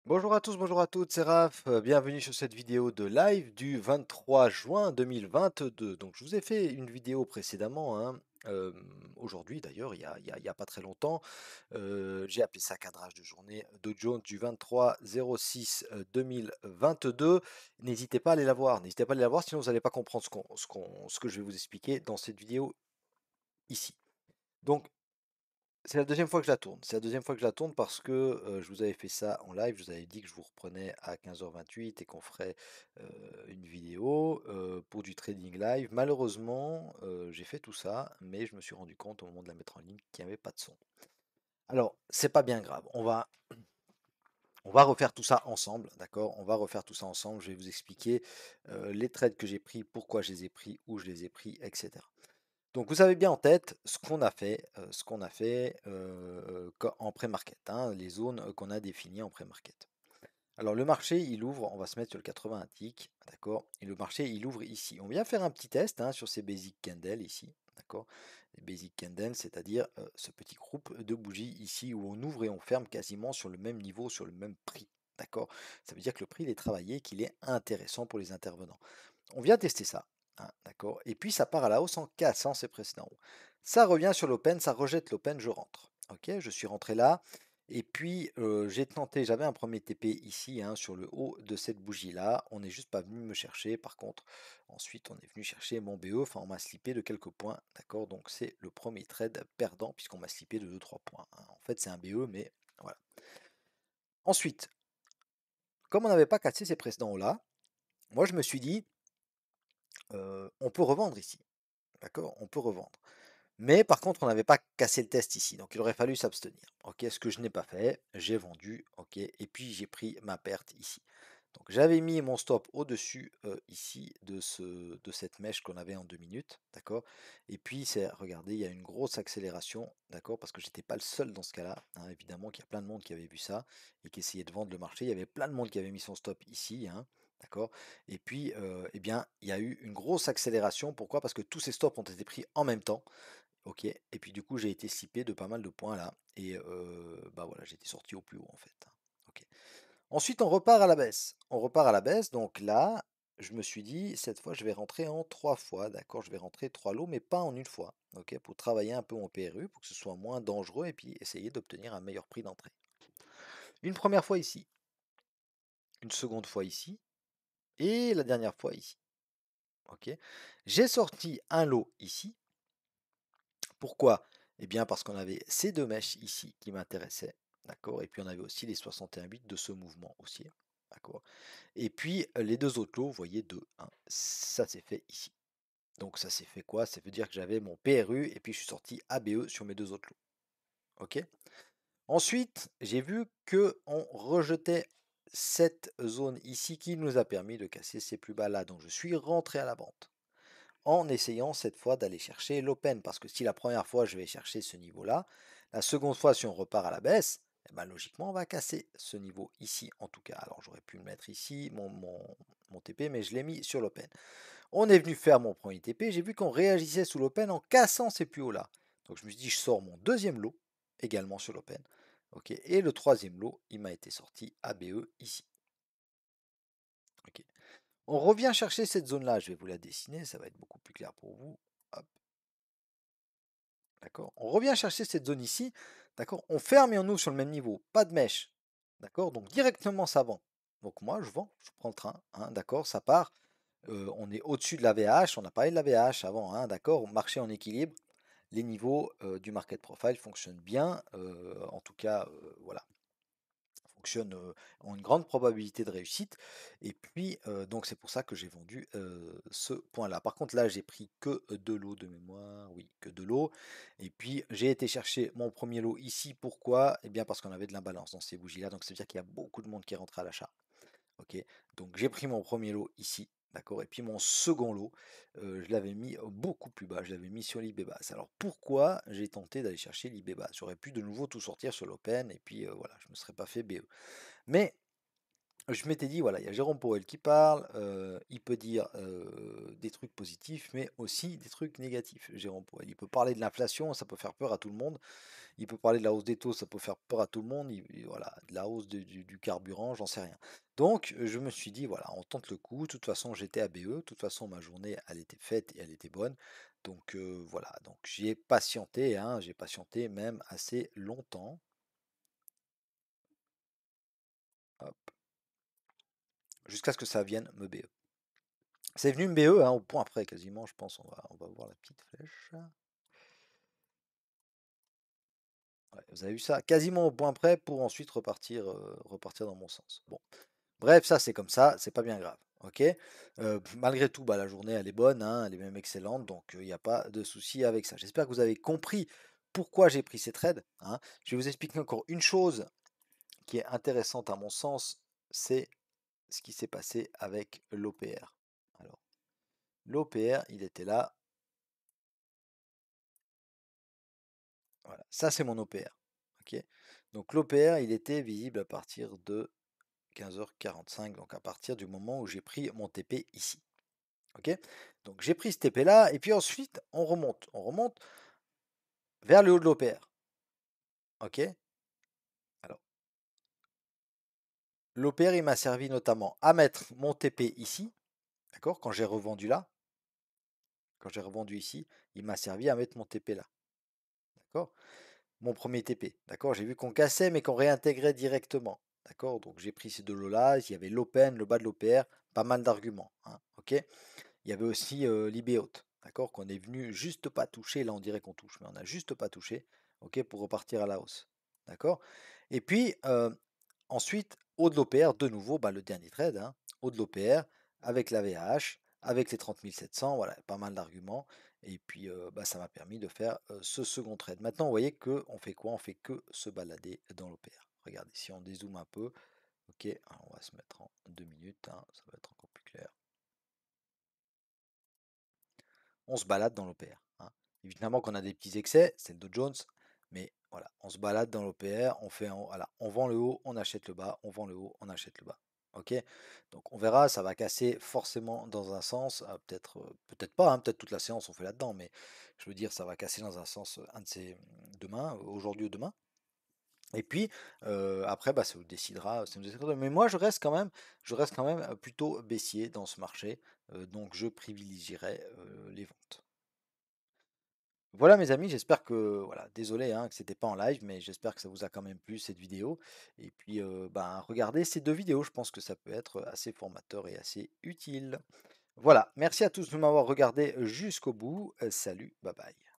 Bonjour à tous, bonjour à toutes, c'est Raph. Bienvenue sur cette vidéo de live du 23 juin 2022. Donc je vous ai fait une vidéo précédemment, hein, aujourd'hui d'ailleurs, il y a pas très longtemps. J'ai appelé ça cadrage de journée Dow Jones du 23-06 2022. N'hésitez pas à aller la voir, n'hésitez pas à aller la voir, sinon vous n'allez pas comprendre ce que je vais vous expliquer dans cette vidéo ici. Donc c'est la deuxième fois que je la tourne. C'est la deuxième fois que je la tourne parce que je vous avais fait ça en live. Je vous avais dit que je vous reprenais à 15h28 et qu'on ferait une vidéo pour du trading live. Malheureusement, j'ai fait tout ça, mais je me suis rendu compte au moment de la mettre en ligne qu'il n'y avait pas de son. Alors, c'est pas bien grave. On va refaire tout ça ensemble, d'accord? On va refaire tout ça ensemble. Je vais vous expliquer les trades que j'ai pris, pourquoi je les ai pris, où je les ai pris, etc. Donc vous avez bien en tête ce qu'on a fait en pré-market, hein, les zones qu'on a définies en pré-market. Alors le marché, il ouvre, on va se mettre sur le 80 tick, d'accord? Et le marché, il ouvre ici. On vient faire un petit test hein, sur ces basic candles ici, d'accord? Les basic candles, c'est-à-dire ce petit groupe de bougies ici où on ouvre et on ferme quasiment sur le même niveau, sur le même prix, d'accord? Ça veut dire que le prix il est travaillé, qu'il est intéressant pour les intervenants. On vient tester ça, hein, d'accord? Et puis ça part à la hausse en cassant ses précédents hauts. Ça revient sur l'open, ça rejette l'open, je rentre. Ok, je suis rentré là. Et puis j'ai tenté, j'avais un premier TP ici hein, sur le haut de cette bougie-là. On n'est juste pas venu me chercher. Par contre, ensuite on est venu chercher mon BE. Enfin, on m'a slippé de quelques points. D'accord, donc c'est le premier trade perdant puisqu'on m'a slippé de 2-3 points, hein. En fait, c'est un BE, mais voilà. Ensuite, comme on n'avait pas cassé ces précédents hauts-là, moi je me suis dit, on peut revendre ici. D'accord, on peut revendre. Mais par contre, on n'avait pas cassé le test ici, donc il aurait fallu s'abstenir. Ok, ce que je n'ai pas fait, j'ai vendu, ok, et puis j'ai pris ma perte ici. Donc j'avais mis mon stop au-dessus ici de cette mèche qu'on avait en 2 minutes, d'accord. Et puis c'est, regardez, il y a une grosse accélération, d'accord, parce que j'étais pas le seul dans ce cas-là, hein, évidemment qu'il y a plein de monde qui avait vu ça et qui essayait de vendre le marché. Il y avait plein de monde qui avait mis son stop ici, hein, d'accord. Et puis, eh bien, il y a eu une grosse accélération. Pourquoi? Parce que tous ces stops ont été pris en même temps. OK, et puis du coup, j'ai été slippé de pas mal de points là et bah, voilà, j'étais sorti au plus haut en fait, hein. OK. Ensuite, on repart à la baisse. On repart à la baisse, donc là, je me suis dit: «Cette fois, je vais rentrer en 3 fois», d'accord? Je vais rentrer 3 lots, mais pas en une fois, OK? Pour travailler un peu mon PRU, pour que ce soit moins dangereux et puis essayer d'obtenir un meilleur prix d'entrée. Une première fois ici, une seconde fois ici et la dernière fois ici, OK? J'ai sorti un lot ici. Pourquoi? Eh bien parce qu'on avait ces 2 mèches ici qui m'intéressaient, d'accord? Et puis on avait aussi les 61,8 de ce mouvement haussier, d'accord? Et puis les 2 autres lots, vous voyez 2, hein, ça s'est fait ici. Donc ça s'est fait quoi? Ça veut dire que j'avais mon PRU et puis je suis sorti ABE sur mes 2 autres lots, OK? Ensuite, j'ai vu que on rejetait cette zone ici qui nous a permis de casser ces plus bas là, donc je suis rentré à la vente en essayant cette fois d'aller chercher l'open. Parce que si la première fois je vais chercher ce niveau-là, la seconde fois si on repart à la baisse, eh ben, logiquement on va casser ce niveau ici en tout cas. Alors j'aurais pu le mettre ici, mon TP, mais je l'ai mis sur l'open. On est venu faire mon premier TP, j'ai vu qu'on réagissait sous l'open en cassant ces plus hauts là. Donc je me suis dit je sors mon deuxième lot également sur l'open. Ok, et le troisième lot, il m'a été sorti ABE ici. Ok. On revient chercher cette zone-là, je vais vous la dessiner, ça va être beaucoup plus clair pour vous. Hop. D'accord? On revient chercher cette zone ici, d'accord? On ferme et on ouvre sur le même niveau, pas de mèche, d'accord? Donc directement ça vend. Donc moi je vends, je prends le train, hein, d'accord? Ça part, on est au-dessus de la VH, on a parlé de la VH avant, hein, d'accord? Marché en équilibre, les niveaux du market profile fonctionnent bien, en tout cas, voilà, fonctionnent, ont une grande probabilité de réussite. Et puis, donc c'est pour ça que j'ai vendu ce point-là. Par contre, là, j'ai pris que de l'eau de mémoire, oui, que de l'eau. Et puis, j'ai été chercher mon premier lot ici. Pourquoi? Eh bien, parce qu'on avait de l'imbalance dans ces bougies-là. Donc, ça veut dire qu'il y a beaucoup de monde qui est rentré à l'achat. OK, donc j'ai pris mon premier lot ici, d'accord? Et puis mon second lot, je l'avais mis beaucoup plus bas, je l'avais mis sur l'IB basse. Alors pourquoi j'ai tenté d'aller chercher l'IB basse? J'aurais pu de nouveau tout sortir sur l'open et puis voilà, je ne me serais pas fait BE. Mais Je m'étais dit, voilà, il y a Jérôme Powell qui parle, il peut dire des trucs positifs, mais aussi des trucs négatifs. Jérôme Powell, il peut parler de l'inflation, ça peut faire peur à tout le monde. Il peut parler de la hausse des taux, ça peut faire peur à tout le monde. Voilà, de la hausse du carburant, j'en sais rien. Donc, je me suis dit, voilà, on tente le coup. De toute façon, j'étais à BE. De toute façon, ma journée, elle était faite et elle était bonne. Donc, voilà. Donc, j'y ai patienté, hein, j'ai patienté même assez longtemps. Hop, jusqu'à ce que ça vienne me BE. C'est venu me BE, hein, au point après, quasiment, je pense. On va voir la petite flèche. Ouais, vous avez vu ça? Quasiment au point près pour ensuite repartir dans mon sens. Bon. Bref, ça c'est comme ça, c'est pas bien grave. Ok. Malgré tout, bah, la journée elle est bonne, hein, elle est même excellente, donc il n'y a pas de souci avec ça. J'espère que vous avez compris pourquoi j'ai pris ces trades, hein. Je vais vous expliquer encore une chose qui est intéressante à mon sens, c'est ce qui s'est passé avec l'OPR. Alors, l'OPR, il était là, voilà, ça c'est mon OPR. Ok. Donc l'OPR, il était visible à partir de 15h45, donc à partir du moment où j'ai pris mon TP ici. Ok. Donc j'ai pris ce TP là, et puis ensuite on remonte vers le haut de l'OPR. Ok. Alors l'OPR il m'a servi notamment à mettre mon TP ici, d'accord. Quand j'ai revendu ici, il m'a servi à mettre mon TP là, d'accord. Mon premier TP, d'accord. J'ai vu qu'on cassait mais qu'on réintégrait directement, d'accord. Donc j'ai pris ces deux lots là, il y avait l'open, le bas de l'OPR, pas mal d'arguments, hein, ok. Il y avait aussi l'IB haute, d'accord, qu'on est venu juste pas toucher. Là, on dirait qu'on touche, mais on n'a juste pas touché, ok, pour repartir à la hausse, d'accord. Et puis ensuite, haut de l'OPR, de nouveau, bah, le dernier trade, hein, haut de l'OPR, avec la VH, avec les 30 700, voilà, pas mal d'arguments. Et puis, bah, ça m'a permis de faire ce second trade. Maintenant, vous voyez que on fait quoi? On fait que se balader dans l'OPR. Regardez, si on dézoome un peu, ok, alors on va se mettre en 2 minutes, hein, ça va être encore plus clair. On se balade dans l'OPR, hein. Évidemment qu'on a des petits excès, c'est le Dow Jones, mais voilà, on se balade dans l'OPR, voilà, on vend le haut, on achète le bas, on vend le haut, on achète le bas. Ok. Donc on verra, ça va casser forcément dans un sens, peut-être pas, hein, peut-être toute la séance on fait là-dedans, mais je veux dire, ça va casser dans un sens, un de ces demain, aujourd'hui ou demain. Et puis après, bah, ça nous décidera. Mais moi, je reste quand même plutôt baissier dans ce marché, donc je privilégierai les ventes. Voilà mes amis, j'espère que, voilà, désolé hein, que c'était pas en live, mais j'espère que ça vous a quand même plu cette vidéo. Et puis, ben, regardez ces deux vidéos, je pense que ça peut être assez formateur et assez utile. Voilà, merci à tous de m'avoir regardé jusqu'au bout. Salut, bye bye.